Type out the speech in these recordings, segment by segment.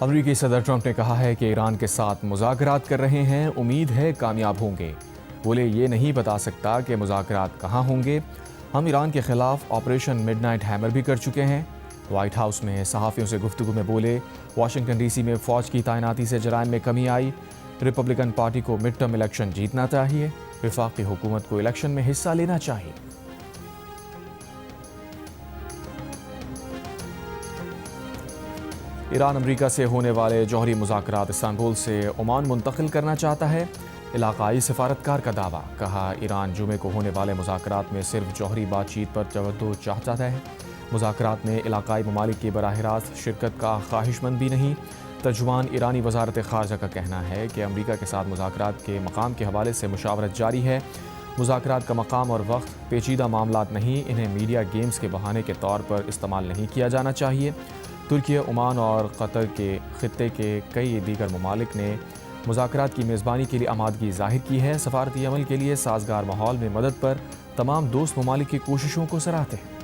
امریکی صدر ٹرمپ نے کہا ہے کہ ایران کے ساتھ مذاکرات کر رہے ہیں، امید ہے کامیاب ہوں گے۔ بولے یہ نہیں بتا سکتا کہ مذاکرات کہاں ہوں گے۔ ہم ایران کے خلاف آپریشن مڈ نائٹ ہیمر بھی کر چکے ہیں۔ وائٹ ہاؤس میں صحافیوں سے گفتگو میں بولے، واشنگٹن ڈی سی میں فوج کی تعیناتی سے جرائم میں کمی آئی۔ ریپبلکن پارٹی کو مڈ ٹرم الیکشن جیتنا چاہیے، وفاقی حکومت کو الیکشن میں حصہ لینا چاہیے۔ ایران امریکہ سے ہونے والے جوہری مذاکرات استنبول سے عمان منتقل کرنا چاہتا ہے۔ علاقائی سفارتکار کا دعویٰ، کہا ایران جمعے کو ہونے والے مذاکرات میں صرف جوہری بات چیت پر توجہ چاہتا ہے۔ مذاکرات میں علاقائی ممالک کی براہ راست شرکت کا خواہش مند بھی نہیں۔ ترجمان ایرانی وزارت خارجہ کا کہنا ہے کہ امریکہ کے ساتھ مذاکرات کے مقام کے حوالے سے مشاورت جاری ہے۔ مذاکرات کا مقام اور وقت پیچیدہ معاملات نہیں، انہیں میڈیا گیمز کے بہانے کے طور پر استعمال نہیں کیا جانا چاہیے۔ ترکیہ، عمان اور قطر کے خطے کے کئی دیگر ممالک نے مذاکرات کی میزبانی کے لیے آمادگی ظاہر کی ہے۔ سفارتی عمل کے لیے سازگار ماحول میں مدد پر تمام دوست ممالک کی کوششوں کو سراہتے ہیں۔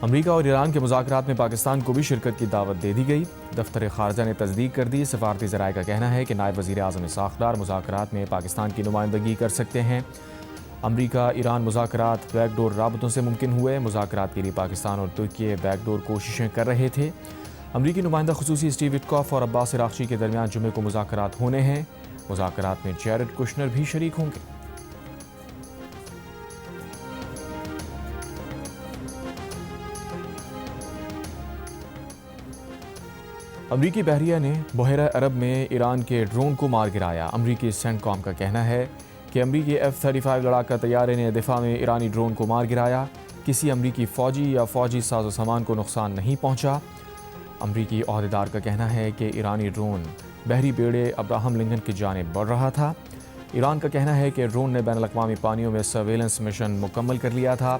امریکہ اور ایران کے مذاکرات میں پاکستان کو بھی شرکت کی دعوت دے دی گئی۔ دفتر خارجہ نے تصدیق کر دی۔ سفارتی ذرائع کا کہنا ہے کہ نائب وزیر اعظم اسحاق ڈار مذاکرات میں پاکستان کی نمائندگی کر سکتے ہیں۔ امریکہ ایران مذاکرات بیک ڈور رابطوں سے ممکن ہوئے۔ مذاکرات کے لیے پاکستان اور ترکی بیک ڈور کوششیں کر رہے تھے۔ امریکی نمائندہ خصوصی اسٹیو وٹکاف اور عباس عراقچی کے درمیان جمعے کو مذاکرات ہونے ہیں۔ مذاکرات میں جیرڈ کشنر بھی شریک ہوں گے۔ امریکی بحریہ نے بحیرہ عرب میں ایران کے ڈرون کو مار گرایا۔ امریکی سینٹ کام کا کہنا ہے کہ امریکی F-35 لڑاکا طیارے نے دفاع میں ایرانی ڈرون کو مار گرایا۔ کسی امریکی فوجی یا فوجی ساز و سامان کو نقصان نہیں پہنچا۔ امریکی عہدیدار کا کہنا ہے کہ ایرانی ڈرون بحری بیڑے ابراہم لنکن کی جانب بڑھ رہا تھا۔ ایران کا کہنا ہے کہ ڈرون نے بین الاقوامی پانیوں میں سرویلنس مشن مکمل کر لیا تھا۔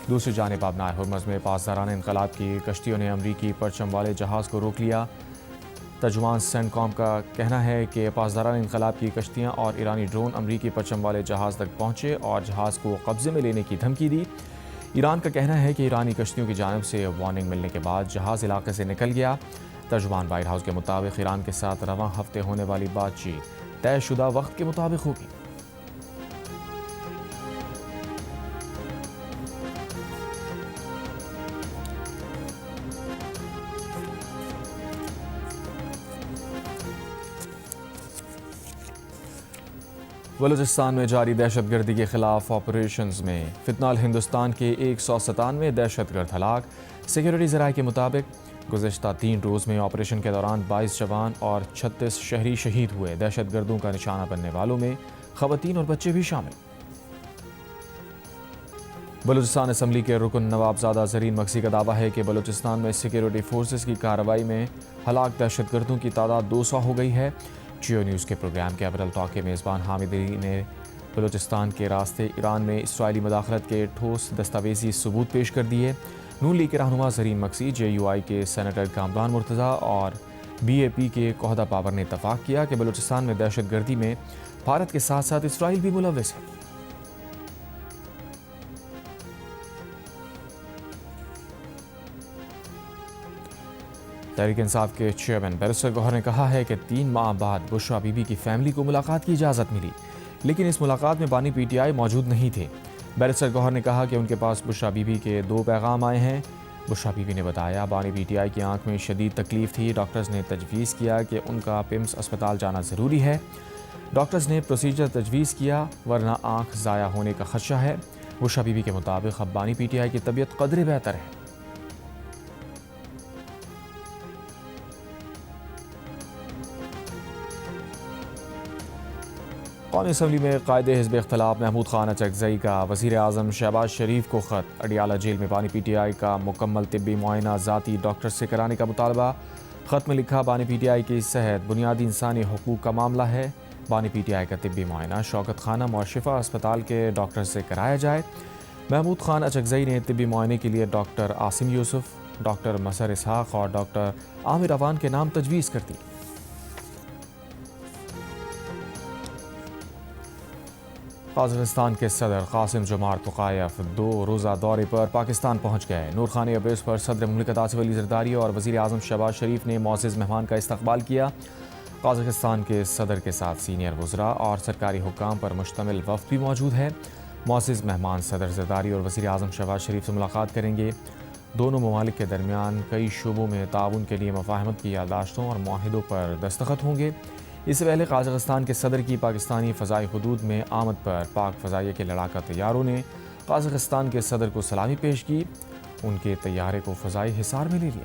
دوسری جانب آبنائے ہرمز میں پاسداران انقلاب کی کشتیوں نے امریکی پرچم والے جہاز کو روک لیا۔ ترجمان سینٹ کام کا کہنا ہے کہ پاسداران انقلاب کی کشتیاں اور ایرانی ڈرون امریکی پرچم والے جہاز تک پہنچے اور جہاز کو قبضے میں لینے کی دھمکی دی۔ ایران کا کہنا ہے کہ ایرانی کشتیوں کی جانب سے وارننگ ملنے کے بعد جہاز علاقے سے نکل گیا۔ ترجمان وائٹ ہاؤس کے مطابق ایران کے ساتھ رواں ہفتے ہونے والی بات چیت طے شدہ وقت کے مطابق ہوگی۔ بلوچستان میں جاری دہشت گردی کے خلاف آپریشنز میں فی الحال ہندوستان کے 197 دہشت گرد ہلاک۔ سیکیورٹی ذرائع کے مطابق گزشتہ 3 روز میں آپریشن کے دوران 22 جوان اور 36 شہری شہید ہوئے۔ دہشت گردوں کا نشانہ بننے والوں میں خواتین اور بچے بھی شامل۔ بلوچستان اسمبلی کے رکن نواب زادہ زرین مکسی کا دعویٰ ہے کہ بلوچستان میں سیکیورٹی فورسز کی کارروائی میں ہلاک دہشت گردوں کی تعداد 200 ہو گئی ہے۔ جیو نیوز کے پروگرام کیپٹل ٹاک کے میزبان حامد علی نے بلوچستان کے راستے ایران میں اسرائیلی مداخلت کے ٹھوس دستاویزی ثبوت پیش کر دیے۔ نون لیگ کے رہنما زرین مکسی، JUI کے سینیٹر کامران مرتضیٰ اور BAP کے عہدہ پاور نے اتفاق کیا کہ بلوچستان میں دہشت گردی میں بھارت کے ساتھ ساتھ اسرائیل بھی ملوث ہے۔ تحریک انصاف کے چیئرمین بیرسٹر گوہر نے کہا ہے کہ 3 ماہ بعد بشرا بی بی کی فیملی کو ملاقات کی اجازت ملی، لیکن اس ملاقات میں بانی PTI موجود نہیں تھے۔ بیرسٹر گوہر نے کہا کہ ان کے پاس بشرا بی بی کے 2 پیغام آئے ہیں۔ بشرا بی بی نے بتایا بانی PTI کی آنکھ میں شدید تکلیف تھی، ڈاکٹرز نے تجویز کیا کہ ان کا پمس اسپتال جانا ضروری ہے۔ ڈاکٹرز نے پروسیجر تجویز کیا ورنہ آنکھ ضائع ہونے کا خدشہ ہے۔ بشرا بی بی کے مطابق اب بانی PTI کی طبیعت قدرے بہتر ہے۔ قومی اسمبلی میں قائد حزب اختلاف محمود خان اچکزئی کا وزیر اعظم شہباز شریف کو خط۔ اڈیالہ جیل میں بانی PTI کا مکمل طبی معائنہ ذاتی ڈاکٹر سے کرانے کا مطالبہ۔ خط میں لکھا بانی PTI کی صحت بنیادی انسانی حقوق کا معاملہ ہے۔ بانی PTI کا طبی معائنہ شوکت خانم اور شفا اسپتال کے ڈاکٹر سے کرایا جائے۔ محمود خان اچکزئی نے طبی معائنے کے لیے ڈاکٹر عاصم یوسف، ڈاکٹر مسر اسحاق اور ڈاکٹر عامر اوان کے نام تجویز کر دی۔ قازقستان کے صدر قاسم جمارت توقایف 2 روزہ دورے پر پاکستان پہنچ گئے۔ نورخانی ایئر پر صدر مملکت آصف علی زرداری اور وزیر اعظم شہباز شریف نے معزز مہمان کا استقبال کیا۔ قازقستان کے صدر کے ساتھ سینئر وزراء اور سرکاری حکام پر مشتمل وفد بھی موجود ہے۔ معزز مہمان صدر زرداری اور وزیر اعظم شہباز شریف سے ملاقات کریں گے۔ دونوں ممالک کے درمیان کئی شعبوں میں تعاون کے لیے مفاہمت کی یادداشتوں اور معاہدوں پر دستخط ہوں گے۔ اس سے پہلے قازقستان کے صدر کی پاکستانی فضائی حدود میں آمد پر پاک فضائیہ کے لڑاکا طیاروں نے قازقستان کے صدر کو سلامی پیش کی۔ ان کے طیارے کو فضائی حصار میں لے لیا۔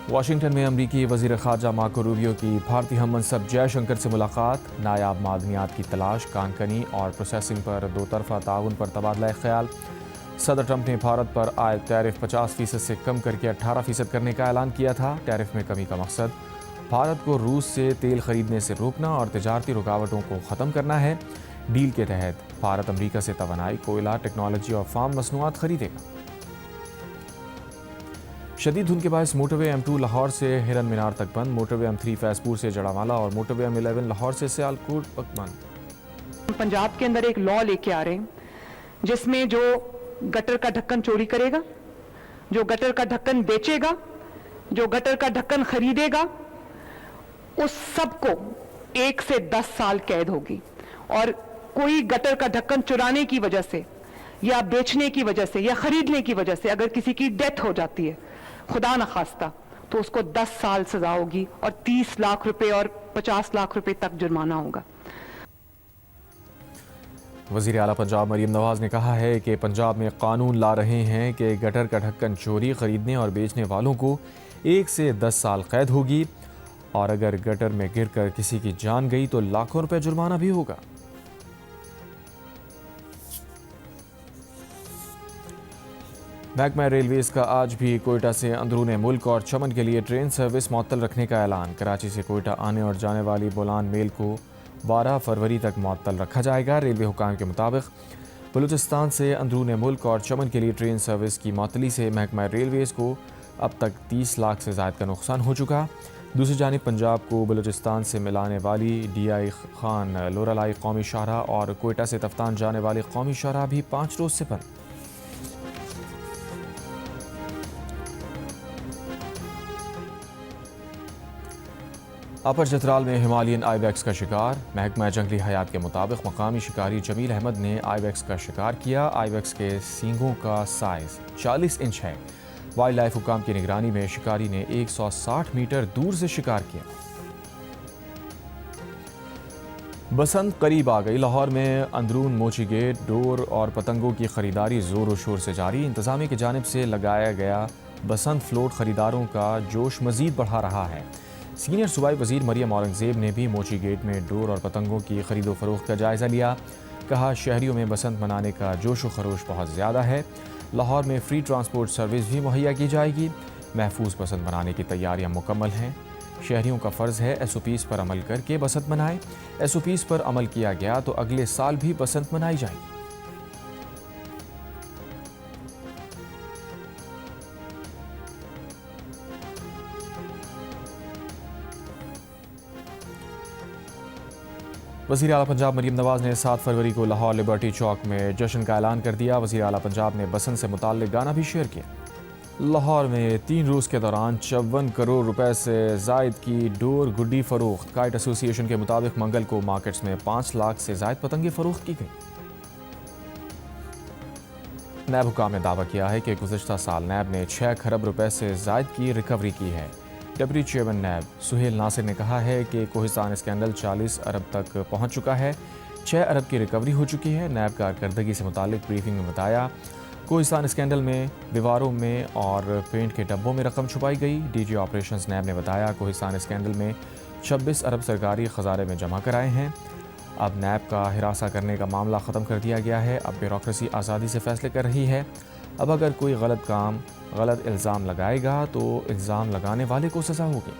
واشنگٹن میں امریکی وزیر خارجہ مارکو روبیو کی بھارتی ہم منصب جے شنکر سے ملاقات۔ نایاب معدنیات کی تلاش، کان کنی اور پروسیسنگ پر دو طرفہ تعاون پر تبادلہ خیال۔ صدر ٹرمپ نے بھارت پر عائد ٹیرف 50% سے کم کر کے 18% کرنے کا اعلان کیا تھا۔ ٹیرف میں کمی کا مقصد بھارت کو روس سے تیل خریدنے سے روکنا اور تجارتی رکاوٹوں کو ختم کرنا ہے۔ ڈیل کے تحت بھارت امریکہ سے توانائی، کوئلہ، ٹیکنالوجی اور فارم مصنوعات خریدے گا۔ شدید دھند کے باعث موٹر وے M2 لاہور سے ہرن مینار تک بند، موٹر وے M3 فیض پور سے جڑاوالا اور موٹر وے M11 لاہور سے سیالکوٹ تک بند۔ پنجاب کے اندر ایک لا لے کے آ رہے ہیں جس میں جو گٹر کا ڈھکن چوری کرے گا، جو گٹر کا ڈھکن بیچے گا، جو گٹر کا ڈھکن خریدے گا، اس سب کو 1 سے 10 سال قید ہوگی۔ اور کوئی گٹر کا ڈھکن چرانے کی وجہ سے یا بیچنے کی وجہ سے یا خریدنے کی وجہ سے اگر کسی کی ڈیتھ ہو جاتی ہے خدا نخواستہ تو اس کو 10 سال سزا ہوگی اور 30 لاکھ روپے اور 50 لاکھ روپے تک جرمانہ ہوگا۔ وزیر اعلیٰ پنجاب مریم نواز نے کہا ہے کہ پنجاب میں قانون لا رہے ہیں کہ گٹر کا ڈھکن چوری، خریدنے اور بیچنے والوں کو 1 سے 10 سال قید ہوگی اور اگر گٹر میں گر کر کسی کی جان گئی تو لاکھوں روپے جرمانہ بھی ہوگا۔ محکمہ ریلویز کا آج بھی کوئٹہ سے اندرون ملک اور چمن کے لیے ٹرین سروس معطل رکھنے کا اعلان۔ کراچی سے کوئٹہ آنے اور جانے والی بولان میل کو 12 فروری تک معطل رکھا جائے گا۔ ریلوے حکام کے مطابق بلوچستان سے اندرون ملک اور چمن کے لیے ٹرین سروس کی معطلی سے محکمہ ریلویز کو اب تک 30 لاکھ سے زائد کا نقصان ہو چکا۔ دوسری جانب پنجاب کو بلوچستان سے ملانے والی ڈی آئی خان لورالائی قومی شاہراہ اور کوئٹہ سے تفتان جانے والی قومی شاہراہ بھی 5 روز سے بند۔ اپر چترال میں ہمالین آئی بیکس کا شکار۔ محکمہ جنگلی حیات کے مطابق مقامی شکاری جمیل احمد نے آئی بیکس کا شکار کیا۔ آئی بیکس کے سینگوں کا سائز 40 انچ ہے۔ وائلڈ لائف حکام کی نگرانی میں شکاری نے 160 میٹر دور سے شکار کیا۔ بسنت قریب آ گئی۔ لاہور میں اندرون موچی گیٹ ڈور اور پتنگوں کی خریداری زور و شور سے جاری۔ انتظامیہ کی جانب سے لگایا گیا بسنت فلوٹ خریداروں کا جوش مزید بڑھا رہا ہے۔ سینئر صوبائی وزیر مریم اورنگزیب نے بھی موچی گیٹ میں ڈور اور پتنگوں کی خرید و فروخت کا جائزہ لیا۔ کہا شہریوں میں بسنت منانے کا جوش و خروش بہت زیادہ ہے۔ لاہور میں فری ٹرانسپورٹ سروس بھی مہیا کی جائے گی۔ محفوظ بسنت منانے کی تیاریاں مکمل ہیں۔ شہریوں کا فرض ہے SOPs پر عمل کر کے بسنت منائیں۔ SOPs پر عمل کیا گیا تو اگلے سال بھی بسنت منائی جائے گی۔ وزیر اعلیٰ پنجاب مریم نواز نے 7 فروری کو لاہور لبرٹی چوک میں جشن کا اعلان کر دیا۔ وزیر اعلیٰ پنجاب نے بسنت سے متعلق گانا بھی شیئر کیا۔ لاہور میں 3 روز کے دوران 54 کروڑ روپے سے زائد کی ڈور گڈی فروخت۔ کائٹ ایسوسی ایشن کے مطابق منگل کو مارکیٹس میں 5 لاکھ سے زائد پتنگیں فروخت کی گئیں۔ نیب حکام نے دعویٰ کیا ہے کہ گزشتہ سال نیب نے 6 کھرب روپے سے زائد کی ریکوری کی ہے۔ ڈپٹی چیئرمین نیب سہیل ناصر نے کہا ہے کہ کوہستان اسکینڈل 40 ارب تک پہنچ چکا ہے، 6 ارب کی ریکوری ہو چکی ہے۔ نیب کارکردگی سے متعلق بریفنگ میں بتایا کوہستان اسکینڈل میں دیواروں میں اور پینٹ کے ڈبوں میں رقم چھپائی گئی۔ ڈی جی آپریشنز نیب نے بتایا کوہستان اسکینڈل میں 26 ارب سرکاری خزارے میں جمع کرائے ہیں۔ اب نیب کا ہراساں کرنے کا معاملہ ختم کر دیا گیا ہے۔ اب بیوروکریسی آزادی سے فیصلے کر رہی ہے۔ اب اگر کوئی غلط الزام لگائے گا تو الزام لگانے والے کو سزا ہوگی۔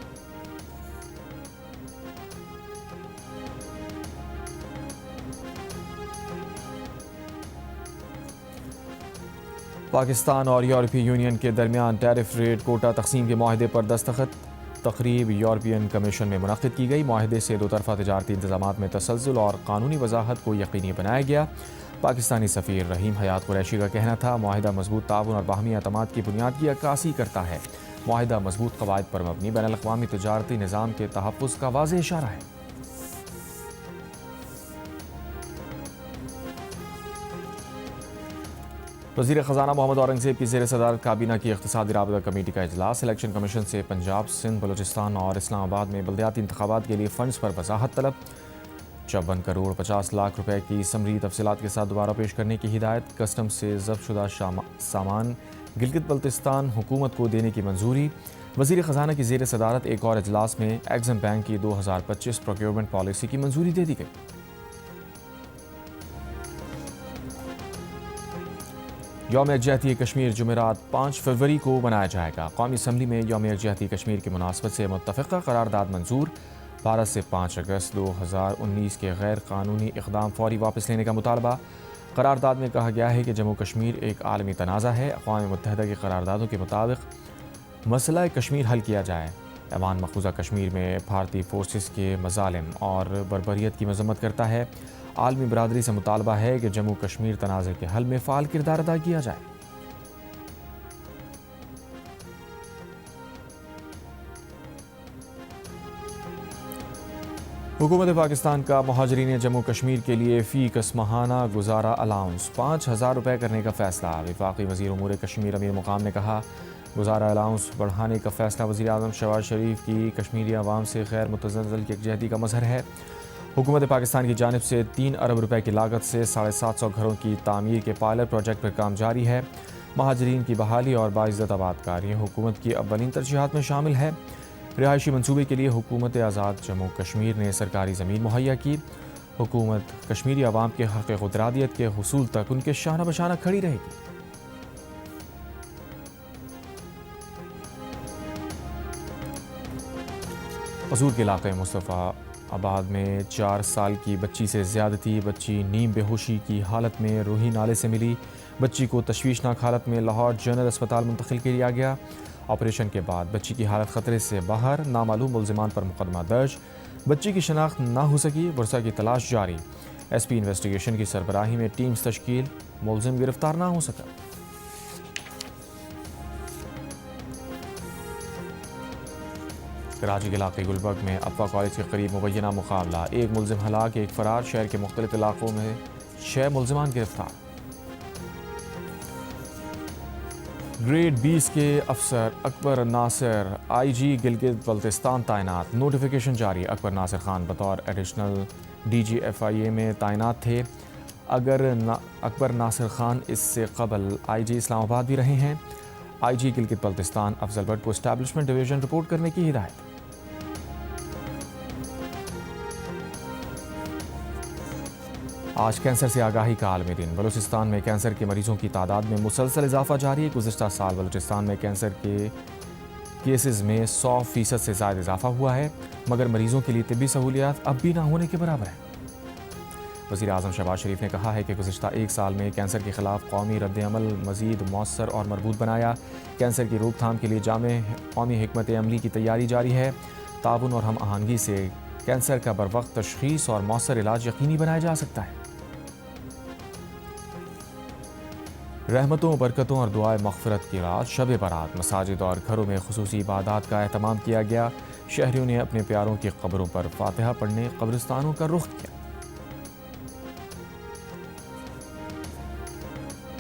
پاکستان اور یورپی یونین کے درمیان ٹیرف ریٹ کوٹا تقسیم کے معاہدے پر دستخط. تقریب یورپین کمیشن میں منعقد کی گئی. معاہدے سے دو طرفہ تجارتی انتظامات میں تسلسل اور قانونی وضاحت کو یقینی بنایا گیا. پاکستانی سفیر رحیم حیات قریشی کا کہنا تھا معاہدہ مضبوط تعاون اور باہمی اعتماد کی بنیاد کی عکاسی کرتا ہے. معاہدہ مضبوط قواعد پر مبنی بین الاقوامی تجارتی نظام کے تحفظ کا واضح اشارہ ہے. وزیر خزانہ محمد اورنگزیب کی زیر صدارت کابینہ کی اقتصادی رابطہ کمیٹی کا اجلاس. الیکشن کمیشن سے پنجاب، سندھ، بلوچستان اور اسلام آباد میں بلدیاتی انتخابات کے لیے فنڈز پر وضاحت طلب. 54 کروڑ 50 لاکھ روپے کی سمری تفصیلات کے ساتھ دوبارہ پیش کرنے کی ہدایت. کسٹم سے ضبط شدہ سامان گلگت بلتستان حکومت کو دینے کی منظوری. وزیر خزانہ کی زیر صدارت ایک اور اجلاس میں ایگزم بینک کی 2025 پروکیورمنٹ پالیسی کی منظوری دے دی گئی. یوم یکجہتی کشمیر جمعرات 5 فروری کو منایا جائے گا. قومی اسمبلی میں یوم یکجہتی کشمیر کی مناسبت سے متفقہ قرارداد منظور. 12 سے 5 اگست 2019 کے غیر قانونی اقدام فوری واپس لینے کا مطالبہ. قرارداد میں کہا گیا ہے کہ جموں کشمیر ایک عالمی تنازع ہے. اقوام متحدہ کی قراردادوں کے مطابق مسئلہ کشمیر حل کیا جائے. ایوان مقبوضہ کشمیر میں بھارتی فورسز کے مظالم اور بربریت کی مذمت کرتا ہے. عالمی برادری سے مطالبہ ہے کہ جموں کشمیر تنازع کے حل میں فعال کردار ادا کیا جائے. حکومت پاکستان کا مہاجرین جموں کشمیر کے لیے فی کس ماہانہ گزارا الاؤنس 5,000 روپے کرنے کا فیصلہ. وفاقی وزیر امور کشمیر امیر مقام نے کہا گزارا الاؤنس بڑھانے کا فیصلہ وزیر اعظم شہباز شریف کی کشمیری عوام سے غیر متزلزل یکجہتی کا مظہر ہے. حکومت پاکستان کی جانب سے 3 ارب روپے کی لاگت سے 750 گھروں کی تعمیر کے پائلٹ پروجیکٹ پر کام جاری ہے. مہاجرین کی بحالی اور باعزت آبادکاری حکومت کی اولین ترجیحات میں شامل ہے. رہائشی منصوبے کے لیے حکومت آزاد جموں کشمیر نے سرکاری زمین مہیا کی. حکومت کشمیری عوام کے حق خودارادیت کے حصول تک ان کے شانہ بشانہ کھڑی رہے گی. قصور کے علاقے مصطفیٰ آباد میں 4 سال کی بچی سے زیادتی. بچی نیم بے ہوشی کی حالت میں روہی نالے سے ملی. بچی کو تشویشناک حالت میں لاہور جنرل اسپتال منتقل کیا گیا. آپریشن کے بعد بچی کی حالت خطرے سے باہر. نامعلوم ملزمان پر مقدمہ درج. بچی کی شناخت نہ ہو سکی. ورثہ کی تلاش جاری. ایس پی انویسٹیگیشن کی سربراہی میں ٹیمز تشکیل. ملزم گرفتار نہ ہو سکا. کراچی کے علاقے گلبرگ میں اپا کالج کے قریب مبینہ مقابلہ. 1 ملزم ہلاک، 1 فرار. شہر کے مختلف علاقوں میں 6 ملزمان گرفتار. گریڈ 20 کے افسر اکبر ناصر آئی جی گلگت بلتستان تعینات. نوٹیفیکیشن جاری. اکبر ناصر خان بطور ایڈیشنل ڈی جی ایف آئی اے میں تعینات تھے. اکبر ناصر خان اس سے قبل آئی جی اسلام آباد بھی رہے ہیں. آئی جی گلگت بلتستان افضل بٹ کو اسٹیبلشمنٹ ڈویژن رپورٹ کرنے کی ہدایت. آج کینسر سے آگاہی کا عالمی دن. بلوچستان میں کینسر کے مریضوں کی تعداد میں مسلسل اضافہ جاری ہے. گزشتہ سال بلوچستان میں کینسر کے کیسز میں 100% سے زائد اضافہ ہوا ہے، مگر مریضوں کے لیے طبی سہولیات اب بھی نہ ہونے کے برابر ہیں. وزیر اعظم شہباز شریف نے کہا ہے کہ گزشتہ 1 سال میں کینسر کے خلاف قومی رد عمل مزید مؤثر اور مربوط بنایا. کینسر کی روک تھام کے لیے جامع قومی حکمت عملی کی تیاری جاری ہے. تعاون اور ہم آہنگی سے کینسر کا بروقت تشخیص اور مؤثر علاج یقینی بنایا جا سکتا ہے. رحمتوں، برکتوں اور دعائے مغفرت کی رات شب برات. مساجد اور گھروں میں خصوصی عبادات کا اہتمام کیا گیا. شہریوں نے اپنے پیاروں کی قبروں پر فاتحہ پڑھنے قبرستانوں کا رخ کیا.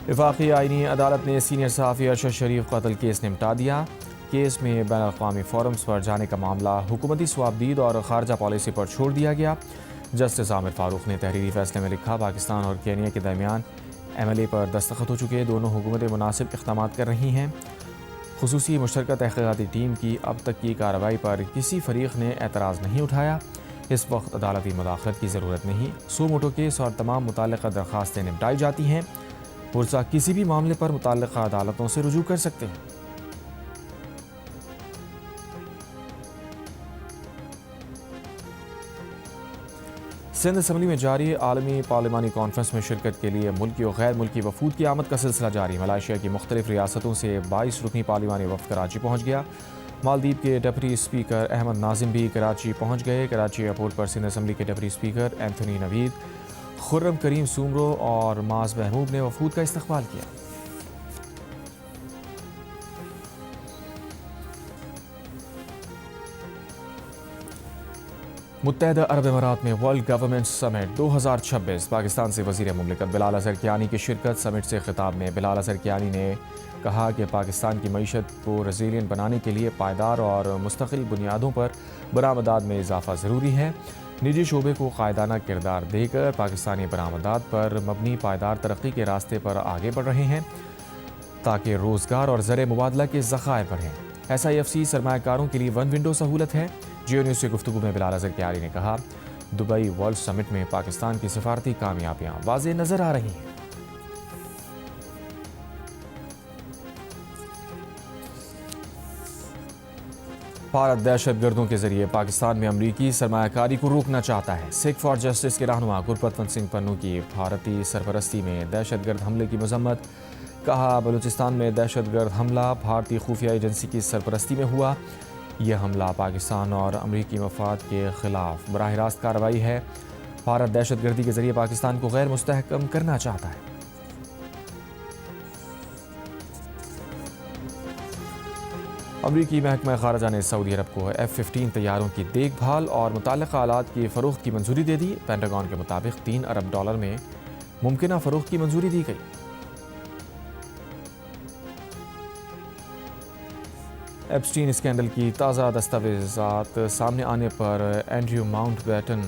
وفاقی آئینی عدالت نے سینئر صحافی ارشد شریف قتل کیس نمٹا دیا. کیس میں بین الاقوامی فورمز پر جانے کا معاملہ حکومتی ثوابدید اور خارجہ پالیسی پر چھوڑ دیا گیا. جسٹس عامر فاروق نے تحریری فیصلے میں لکھا پاکستان اور کینیا کے درمیان ایم ایل اے پر دستخط ہو چکے. دونوں حکومتیں مناسب اقدامات کر رہی ہیں. خصوصی مشترکہ تحقیقاتی ٹیم کی اب تک کی کارروائی پر کسی فریق نے اعتراض نہیں اٹھایا. اس وقت عدالتی مداخلت کی ضرورت نہیں. سو موٹو کیس اور تمام متعلقہ درخواستیں نمٹائی جاتی ہیں. ورثہ کسی بھی معاملے پر متعلقہ عدالتوں سے رجوع کر سکتے ہیں. سندھ اسمبلی میں جاری عالمی پارلیمانی کانفرنس میں شرکت کے لیے ملکی و غیر ملکی وفود کی آمد کا سلسلہ جاری۔ ملائیشیا کی مختلف ریاستوں سے 22 رکنی پارلیمانی وفد کراچی پہنچ گیا۔ مالدیپ کے ڈپٹی اسپیکر احمد ناظم بھی کراچی پہنچ گئے۔ کراچی ایئرپورٹ پر سندھ اسمبلی کے ڈپٹی اسپیکر اینتھونی نوید، خرم کریم سومرو اور معاذ محمود نے وفود کا استقبال کیا۔ متحدہ عرب امارات میں ورلڈ گورنمنٹ سمٹ 2026 پاکستان سے وزیر مملکت بلال اظہر کیانی کی شرکت۔ سمٹ سے خطاب میں بلال اظہر کیانی نے کہا کہ پاکستان کی معیشت کو ریزیلینٹ بنانے کے لیے پائیدار اور مستقل بنیادوں پر برآمدات میں اضافہ ضروری ہے۔ نجی شعبے کو قائدانہ کردار دے کر پاکستانی برآمدات پر مبنی پائیدار ترقی کے راستے پر آگے بڑھ رہے ہیں تاکہ روزگار اور زر مبادلہ کے ذخائر بڑھیں۔ SIFC سرمایہ کاروں کے لیے ون ونڈو سہولت ہے۔ جیو نیوز سے گفتگو میں بلال اظہر کیانی نے کہا، دبئی ورلڈ سمٹ میں پاکستان کی سفارتی کامیابیاں واضح نظر آ رہی ہیں۔ بھارت دہشت گردوں کے ذریعے پاکستان میں امریکی سرمایہ کاری کو روکنا چاہتا ہے۔ سکھ فار جسٹس کے رہنما گرپتونت سنگھ پنو کی بھارتی سرپرستی میں دہشت گرد حملے کی مذمت۔ کہا، بلوچستان میں دہشت گرد حملہ بھارتی خفیہ ایجنسی کی سرپرستی میں ہوا۔ یہ حملہ پاکستان اور امریکی مفاد کے خلاف براہ راست کارروائی ہے۔ بھارت دہشت گردی کے ذریعے پاکستان کو غیر مستحکم کرنا چاہتا ہے۔ امریکی محکمہ خارجہ نے سعودی عرب کو F-15 طیاروں کی دیکھ بھال اور متعلقہ آلات کی فروخت کی منظوری دے دی۔ پینٹاگون کے مطابق $3 ارب میں ممکنہ فروخت کی منظوری دی گئی۔ ایپسٹین اسکینڈل کی تازہ دستاویزات سامنے آنے پر اینڈریو ماؤنٹ بیٹن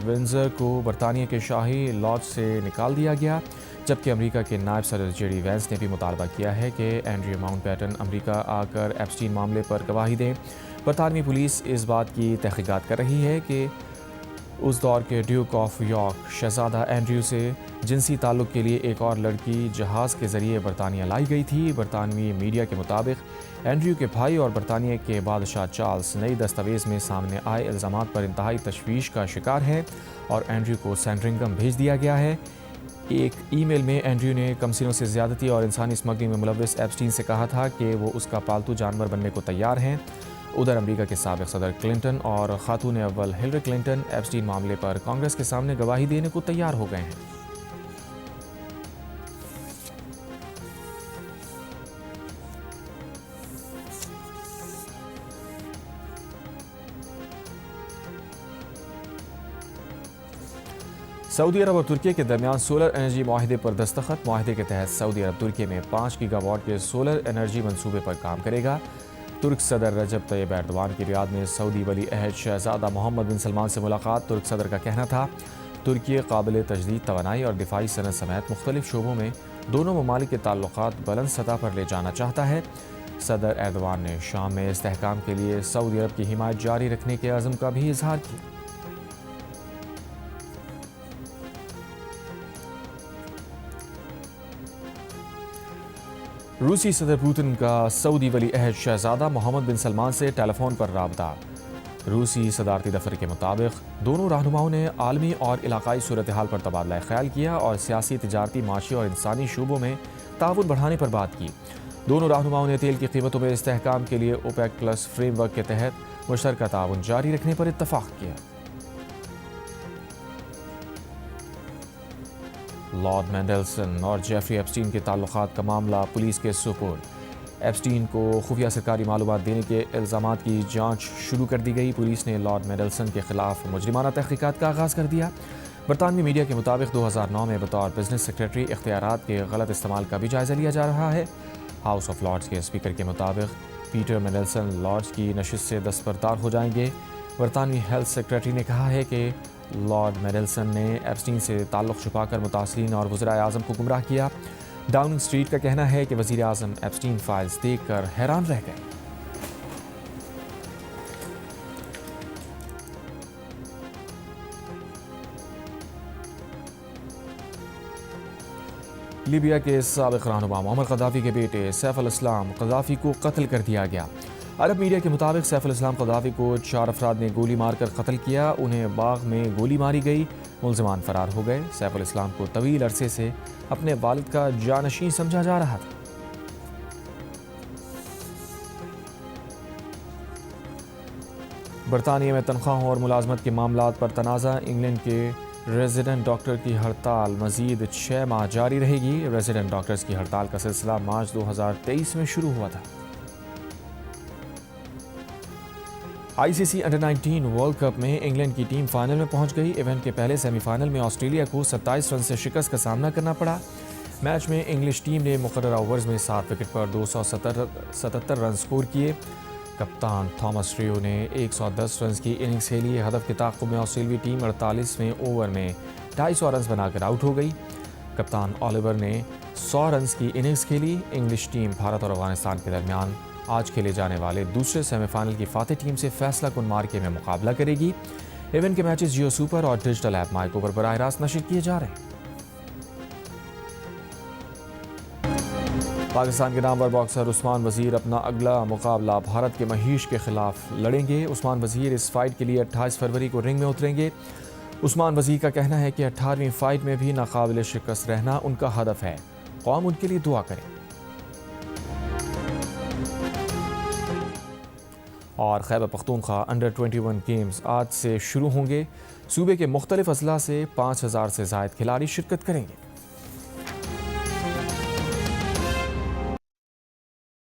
ونزر کو برطانیہ کے شاہی لاج سے نکال دیا گیا، جبکہ امریکہ کے نائب صدر JD وینس نے بھی مطالبہ کیا ہے کہ اینڈریو ماؤنٹ بیٹن امریکہ آ کر ایپسٹین معاملے پر گواہی دیں۔ برطانوی پولیس اس بات کی تحقیقات کر رہی ہے کہ اس دور کے ڈیوک آف یارک شہزادہ اینڈریو سے جنسی تعلق کے لیے ایک اور لڑکی جہاز کے ذریعے برطانیہ لائی گئی تھی۔ برطانوی میڈیا کے مطابق اینڈریو کے بھائی اور برطانیہ کے بادشاہ چارلس نئی دستاویز میں سامنے آئے الزامات پر انتہائی تشویش کا شکار ہے اور اینڈریو کو سینڈرنگم بھیج دیا گیا ہے۔ ایک ای میل میں اینڈریو نے کمسینوں سے زیادتی اور انسانی اسمگلنگ میں ملوث ایپسٹین سے کہا تھا کہ وہ اس کا پالتو جانور بننے کو تیار ہیں۔ ادھر امریکہ کے سابق صدر کلنٹن اور خاتون اول ہلری کلنٹن ایپسٹین معاملے پر کانگریس کے سامنے گواہی دینے کو تیار ہو گئے ہیں۔ سعودی عرب اور ترکیہ کے درمیان سولر انرجی معاہدے پر دستخط۔ معاہدے کے تحت سعودی عرب ترکیہ میں 5 گیگا واٹ کے سولر انرجی منصوبے پر کام کرے گا۔ ترک صدر رجب طیب ایردوان کی ریاض میں سعودی ولی عہد شہزادہ محمد بن سلمان سے ملاقات۔ ترک صدر کا کہنا تھا، ترکیہ قابل تجدید توانائی اور دفاعی صنعت سمیت مختلف شعبوں میں دونوں ممالک کے تعلقات بلند سطح پر لے جانا چاہتا ہے۔ صدر ایردوان نے شام میں استحکام کے لیے سعودی عرب کی حمایت جاری رکھنے کے عزم کا بھی اظہار کیا۔ روسی صدر پوتن کا سعودی ولی عہد شہزادہ محمد بن سلمان سے ٹیلی فون پر رابطہ۔ روسی صدارتی دفتر کے مطابق دونوں رہنماؤں نے عالمی اور علاقائی صورتحال پر تبادلہ خیال کیا اور سیاسی، تجارتی، معاشی اور انسانی شعبوں میں تعاون بڑھانے پر بات کی۔ دونوں رہنماؤں نے تیل کی قیمتوں میں استحکام کے لیے اوپیک پلس فریم ورک کے تحت مشترکہ تعاون جاری رکھنے پر اتفاق کیا۔ لارڈ مینڈلسن اور جیفری ایپسٹین کے تعلقات کا معاملہ پولیس کے سپرد۔ ایپسٹین کو خفیہ سرکاری معلومات دینے کے الزامات کی جانچ شروع کر دی گئی۔ پولیس نے لارڈ مینڈلسن کے خلاف مجرمانہ تحقیقات کا آغاز کر دیا۔ برطانوی میڈیا کے مطابق 2009 میں بطور بزنس سیکرٹری اختیارات کے غلط استعمال کا بھی جائزہ لیا جا رہا ہے۔ ہاؤس آف لارڈز کے اسپیکر کے مطابق پیٹر مینڈلسن لارڈز کی نشست سے دستبردار ہو جائیں گے۔ برطانوی ہیلتھ سیکرٹری نے کہا ہے کہ لارڈ مینڈلسن نے ایپسٹین سے تعلق چھپا کر متاثرین اور وزرائے اعظم کو گمراہ کیا۔ ڈاؤننگ اسٹریٹ کا کہنا ہے کہ وزیر اعظم ایپسٹین فائلز دیکھ کر حیران رہ گئے۔ لیبیا کے سابق رہنما معمر قذافی کے بیٹے سیف الاسلام قذافی کو قتل کر دیا گیا۔ عرب میڈیا کے مطابق سیف الاسلام قذافی کو 4 افراد نے گولی مار کر قتل کیا، انہیں باغ میں گولی ماری گئی، ملزمان فرار ہو گئے۔ سیف الاسلام کو طویل عرصے سے اپنے والد کا جانشین سمجھا جا رہا تھا۔ برطانیہ میں تنخواہوں اور ملازمت کے معاملات پر تنازع، انگلینڈ کے ریزیڈنٹ ڈاکٹر کی ہڑتال مزید 6 ماہ جاری رہے گی۔ ریزیڈنٹ ڈاکٹرز کی ہڑتال کا سلسلہ مارچ 2023 میں شروع ہوا تھا۔ آئی سی سی انڈر 19 ورلڈ کپ میں انگلینڈ کی ٹیم فائنل میں پہنچ گئی۔ ایونٹ کے پہلے سیمی فائنل میں آسٹریلیا کو 27 رن سے شکست کا سامنا کرنا پڑا۔ میچ میں انگلش ٹیم نے مقررہ اوورز میں 7 وکٹ پر 277 رن سکور کیے۔ کپتان تھامس ریو نے 110 رنز کی اننگز کھیلی۔ ہدف کے تعاقب میں آسٹریلوی ٹیم 48ویں اوور میں 250 رنز بنا کر آؤٹ ہو گئی۔ کپتان الیور نے 100 رنز کی اننگز کھیلی۔ انگلش ٹیم بھارت اور افغانستان کے درمیان آج کھیلے جانے والے دوسرے سیمی فائنل کی فاتح ٹیم سے فیصلہ کن مارکے میں مقابلہ کرے گی۔ ایونٹ کے میچز جیو سپر اور ڈیجیٹل ایپ مائیکو پر براہ راست نشر کیے جا رہے ہیں۔ پاکستان کے نامور باکسر عثمان وزیر اپنا اگلا مقابلہ بھارت کے مہیش کے خلاف لڑیں گے۔ عثمان وزیر اس فائٹ کے لیے 28 فروری کو رنگ میں اتریں گے۔ عثمان وزیر کا کہنا ہے کہ 18ویں فائٹ میں بھی ناقابل شکست رہنا ان کا ہدف ہے۔ قوم ان کے لیے دعا کرے۔ اور خیبر پختونخوا انڈر 21 گیمز آج سے شروع ہوں گے۔ صوبے کے مختلف اضلاع سے 5000 سے زائد کھلاڑی شرکت کریں گے۔